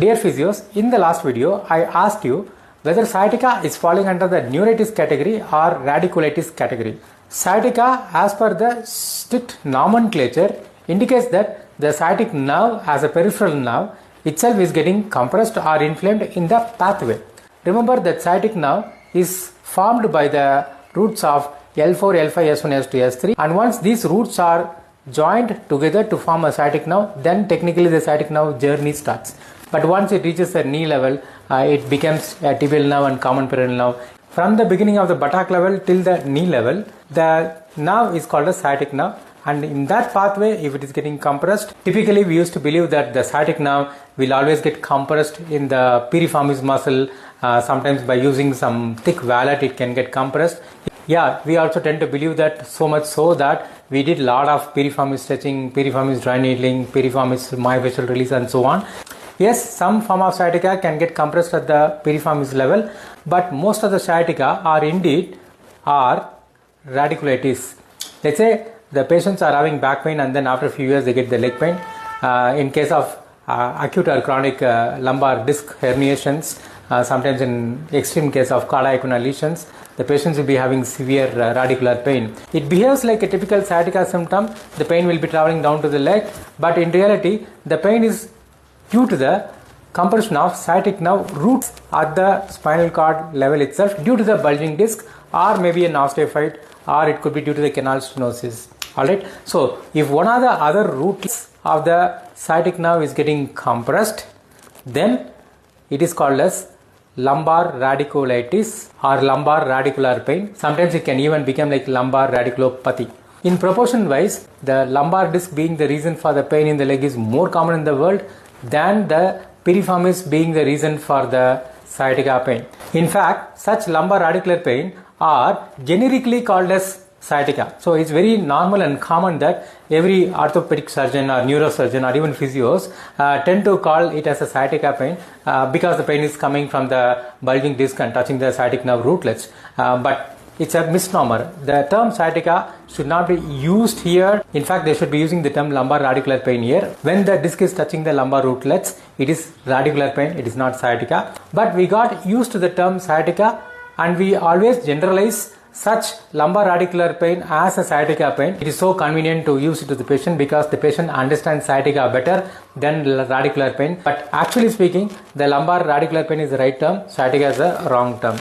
Dear physios, in the last video, I asked you whether sciatica is falling under the neuritis category or radiculitis category. Sciatica, as per the strict nomenclature, indicates that the sciatic nerve as a peripheral nerve itself is getting compressed or inflamed in the pathway. Remember that sciatic nerve is formed by the roots of L4, L5, S1, S2, S3, and once these roots are joined together to form a sciatic nerve, then technically the sciatic nerve journey starts. But once it reaches the knee level, it becomes a tibial nerve and common peroneal nerve. From the beginning of the buttock level till the knee level, the nerve is called a sciatic nerve, and in that pathway, if it is getting compressed, typically we used to believe that the sciatic nerve will always get compressed in the piriformis muscle. Sometimes by using some thick wallet it can get compressed. Yeah, we also tend to believe that, so much so that we did a lot of piriformis stretching, piriformis dry needling, piriformis myofascial release and so on. Yes, some form of sciatica can get compressed at the piriformis level, but most of the sciatica are radiculitis. Let's say the patients are having back pain and then after a few years they get the leg pain. In case of acute or chronic lumbar disc herniations, sometimes in extreme case of cardiac lesions, the patients will be having severe radicular pain. It behaves like a typical sciatica symptom. The pain will be traveling down to the leg, but in reality the pain is due to the compression of sciatic nerve roots at the spinal cord level itself due to the bulging disc, or maybe an osteophyte, or it could be due to the canal stenosis. Alright, so if one of the other roots of the sciatic nerve is getting compressed, then it is called as lumbar radiculitis or lumbar radicular pain. Sometimes it can even become like lumbar radiculopathy. In proportion wise, the lumbar disc being the reason for the pain in the leg is more common in the world than the piriformis being the reason for the sciatica pain. In fact, such lumbar radicular pain are generically called as sciatica. So it's very normal and common that every orthopedic surgeon or neurosurgeon or even physios tend to call it as a sciatica pain because the pain is coming from the bulging disc and touching the sciatic nerve rootlets. But it's a misnomer. The term sciatica should not be used here. In fact, they should be using the term lumbar radicular pain here. When the disc is touching the lumbar rootlets, it is radicular pain, it is not sciatica. But we got used to the term sciatica and we always generalize such lumbar radicular pain as a sciatica pain. It is so convenient to use it to the patient because the patient understands sciatica better than radicular pain. But actually speaking, the lumbar radicular pain is the right term, sciatica is the wrong term.